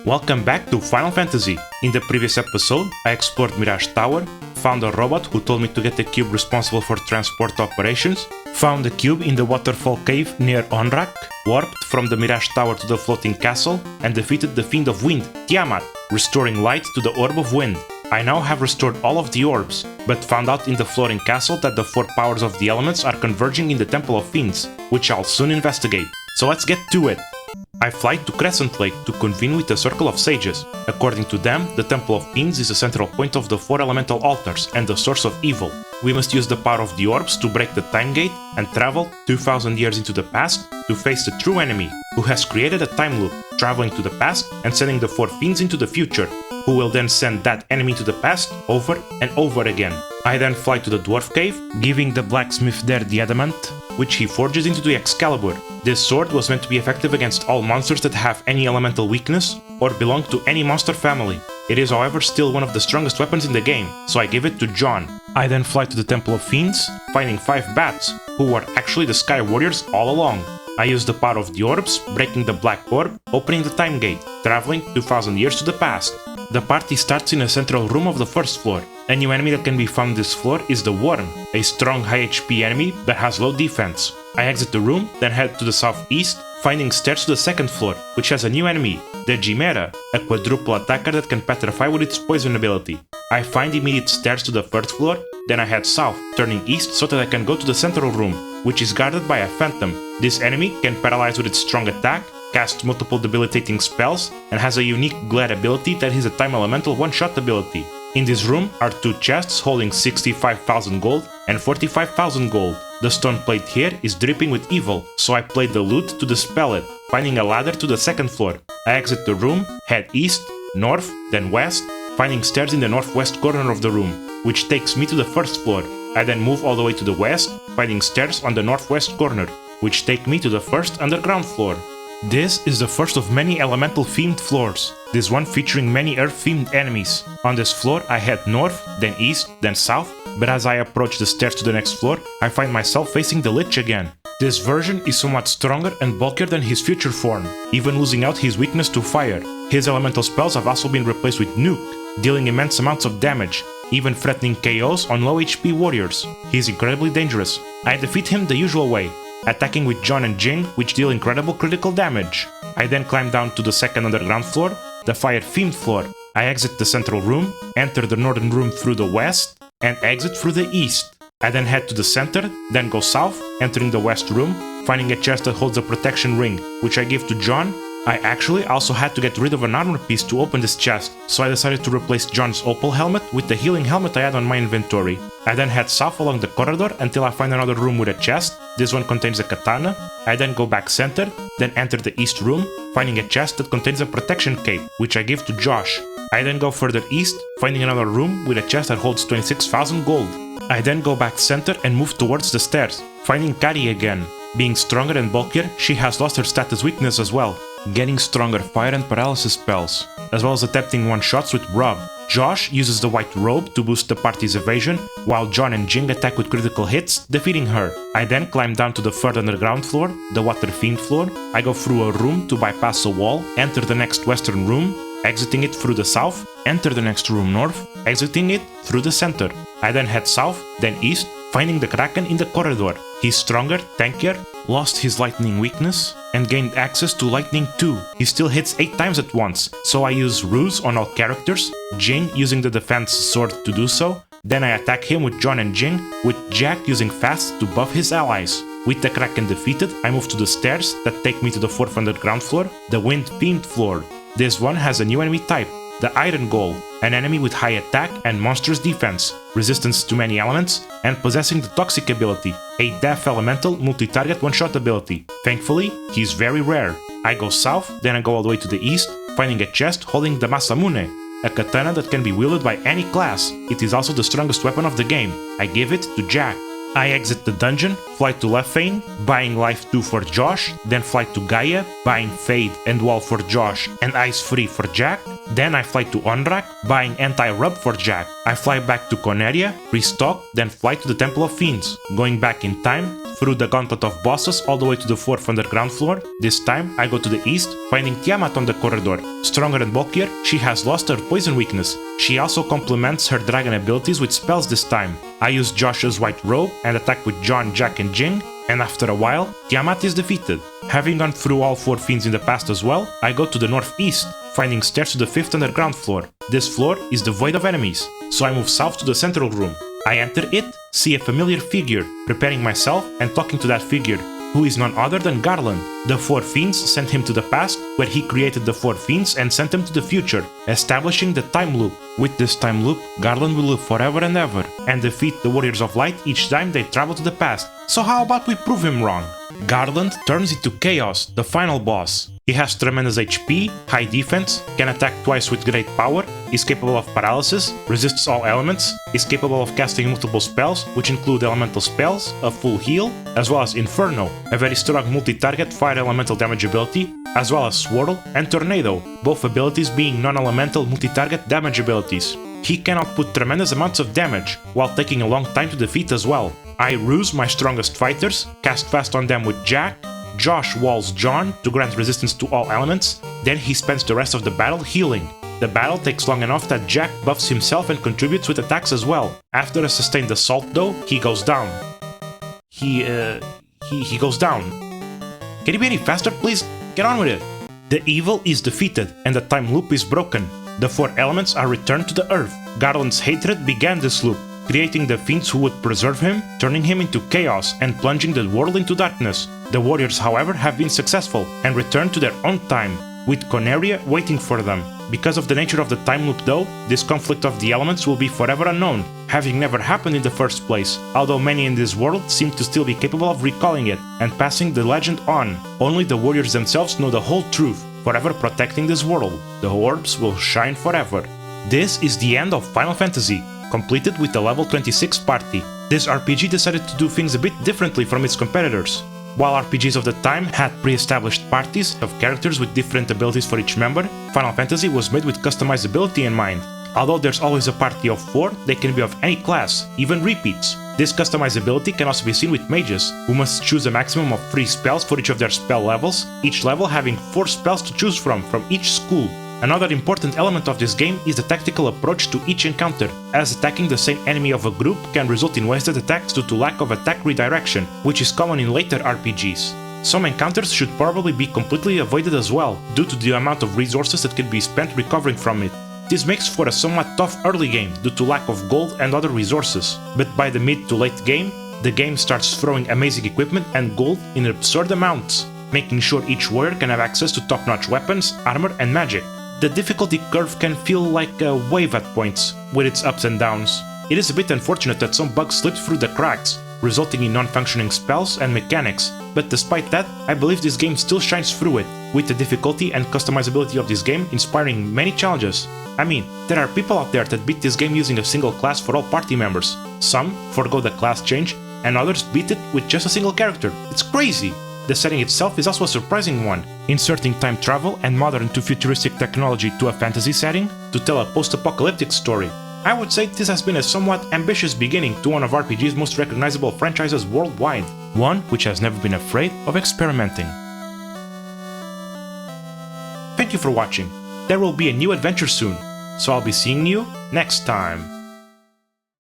Welcome back to Final Fantasy. In the previous episode, I explored Mirage Tower, found a robot who told me to get the cube responsible for transport operations, found the cube in the waterfall cave near Onrak, warped from the Mirage Tower to the floating castle, and defeated the Fiend of Wind, Tiamat, restoring light to the Orb of Wind. I now have restored all of the orbs, but found out in the floating castle that the four powers of the elements are converging in the Temple of Fiends, which I'll soon investigate. So let's get to it! I fly to Crescent Lake to convene with the Circle of Sages. According to them, the Temple of Fiends is the central point of the four elemental altars and the source of evil. We must use the power of the orbs to break the time gate and travel 2000 years into the past to face the true enemy, who has created a time loop, traveling to the past and sending the four fiends into the future, who will then send that enemy to the past over and over again. I then fly to the Dwarf Cave, giving the blacksmith there the adamant, which he forges into the Excalibur. This sword was meant to be effective against all monsters that have any elemental weakness or belong to any monster family. It is, however, still one of the strongest weapons in the game, so I give it to John. I then fly to the Temple of Fiends, finding 5 bats, who were actually the Sky Warriors all along. I use the power of the orbs, breaking the Black Orb, opening the time gate, traveling 2000 years to the past. The party starts in a central room of the first floor. A new enemy that can be found on this floor is the Worm, a strong high HP enemy that has low defense. I exit the room, then head to the southeast, finding stairs to the second floor, which has a new enemy, the Chimera, a quadruple attacker that can petrify with its poison ability. I find immediate stairs to the third floor, then I head south, turning east so that I can go to the central room, which is guarded by a Phantom. This enemy can paralyze with its strong attack, cast multiple debilitating spells, and has a unique Glare ability that is a time elemental one-shot ability. In this room are 2 chests holding 65,000 gold and 45,000 gold. The stone plate here is dripping with evil, so I played the loot to dispel it, finding a ladder to the second floor. I exit the room, head east, north, then west, finding stairs in the northwest corner of the room, which takes me to the first floor. I then move all the way to the west, finding stairs on the northwest corner, which take me to the first underground floor. This is the first of many elemental-themed floors, this one featuring many earth-themed enemies. On this floor I head north, then east, then south, but as I approach the stairs to the next floor, I find myself facing the Lich again. This version is somewhat stronger and bulkier than his future form, even losing out his weakness to fire. His elemental spells have also been replaced with Nuke, dealing immense amounts of damage, even threatening KOs on low HP warriors. He is incredibly dangerous. I defeat him the usual way, attacking with John and Jing, which deal incredible critical damage. I then climb down to the second underground floor, the fire-themed floor. I exit the central room, enter the northern room through the west, and exit through the east. I then head to the center, then go south, entering the west room, finding a chest that holds a protection ring, which I give to John. I actually also had to get rid of an armor piece to open this chest, so I decided to replace John's opal helmet with the healing helmet I had on my inventory. I then head south along the corridor until I find another room with a chest. This one contains a katana. I then go back center, then enter the east room, finding a chest that contains a protection cape, which I give to Josh. I then go further east, finding another room with a chest that holds 26,000 gold. I then go back center and move towards the stairs, finding Kari again. Being stronger and bulkier, she has lost her status weakness as well, getting stronger fire and paralysis spells, as well as attempting one-shots with Rob. Josh uses the white robe to boost the party's evasion, while John and Jing attack with critical hits, defeating her. I then climb down to the third underground floor, the Water Fiend floor. I go through a room to bypass a wall, enter the next western room, exiting it through the south, enter the next room north, exiting it through the center. I then head south, then east, finding the Kraken in the corridor. He's stronger, tankier, lost his lightning weakness, and gained access to lightning too. He still hits 8 times at once, so I use Ruse on all characters, Jing using the defense sword to do so, then I attack him with John and Jing, with Jack using Fast to buff his allies. With the Kraken defeated, I move to the stairs that take me to the 4th underground floor, the Wind-themed floor. This one has a new enemy type, the Iron Golem, an enemy with high attack and monstrous defense, resistance to many elements, and possessing the Toxic ability, a death elemental multi-target one-shot ability. Thankfully, he's very rare. I go south, then I go all the way to the east, finding a chest holding the Masamune, a katana that can be wielded by any class. It is also the strongest weapon of the game. I give it to Jack. I exit the dungeon, fly to Lefane, buying Life 2 for Josh, then fly to Gaia, buying Fade and Wall for Josh and Ice Free for Jack, then I fly to Onrak, buying Anti-Rub for Jack. I fly back to Coneria, restock, then fly to the Temple of Fiends, going back in time, through the gauntlet of bosses all the way to the 4th underground floor. This time, I go to the east, finding Tiamat on the corridor. Stronger and bulkier, she has lost her poison weakness. She also complements her dragon abilities with spells this time. I use Josh's white robe and attack with John, Jack and Jing, and after a while, Tiamat is defeated. Having gone through all 4 fiends in the past as well, I go to the northeast, finding stairs to the 5th underground floor. This floor is devoid of enemies, so I move south to the central room. I enter it, see a familiar figure, preparing myself and talking to that figure, who is none other than Garland. The 4 Fiends sent him to the past, where he created the 4 Fiends and sent them to the future, establishing the time loop. With this time loop, Garland will live forever and ever, and defeat the Warriors of Light each time they travel to the past. So how about we prove him wrong? Garland turns into Chaos, the final boss. He has tremendous HP, high defense, can attack twice with great power, is capable of paralysis, resists all elements, is capable of casting multiple spells, which include elemental spells, a full heal, as well as Inferno, a very strong multi-target fire elemental damage ability, as well as Swirl and Tornado, both abilities being non-elemental multi-target damage abilities. He can output tremendous amounts of damage, while taking a long time to defeat as well. I ruse my strongest fighters, cast fast on them with Jack, Josh walls John to grant resistance to all elements, then he spends the rest of the battle healing. The battle takes long enough that Jack buffs himself and contributes with attacks as well. After a sustained assault though, he goes down. He goes down. Can you be any faster, please? Get on with it! The evil is defeated, and the time loop is broken. The 4 elements are returned to the earth. Garland's hatred began this loop, creating the fiends who would preserve him, turning him into chaos and plunging the world into darkness. The warriors, however, have been successful and returned to their own time, with Conaria waiting for them. Because of the nature of the time loop though, this conflict of the elements will be forever unknown, having never happened in the first place, although many in this world seem to still be capable of recalling it and passing the legend on. Only the warriors themselves know the whole truth, forever protecting this world. The orbs will shine forever. This is the end of Final Fantasy, completed with a level 26 party. This RPG decided to do things a bit differently from its competitors. While RPGs of the time had pre-established parties of characters with different abilities for each member, Final Fantasy was made with customizability in mind. Although there's always a party of 4, they can be of any class, even repeats. This customizability can also be seen with mages, who must choose a maximum of 3 spells for each of their spell levels, each level having 4 spells to choose from each school. Another important element of this game is the tactical approach to each encounter, as attacking the same enemy of a group can result in wasted attacks due to lack of attack redirection, which is common in later RPGs. Some encounters should probably be completely avoided as well, due to the amount of resources that can be spent recovering from it. This makes for a somewhat tough early game due to lack of gold and other resources, but by the mid to late game, the game starts throwing amazing equipment and gold in absurd amounts, making sure each warrior can have access to top-notch weapons, armor and magic. The difficulty curve can feel like a wave at points, with its ups and downs. It is a bit unfortunate that some bugs slipped through the cracks, resulting in non-functioning spells and mechanics, but despite that, I believe this game still shines through it, with the difficulty and customizability of this game inspiring many challenges. I mean, there are people out there that beat this game using a single class for all party members. Some forgo the class change, and others beat it with just a single character. It's crazy! The setting itself is also a surprising one, inserting time travel and modern to futuristic technology to a fantasy setting to tell a post-apocalyptic story. I would say this has been a somewhat ambitious beginning to one of RPG's most recognizable franchises worldwide, one which has never been afraid of experimenting. Thank you for watching. There will be a new adventure soon, so I'll be seeing you next time.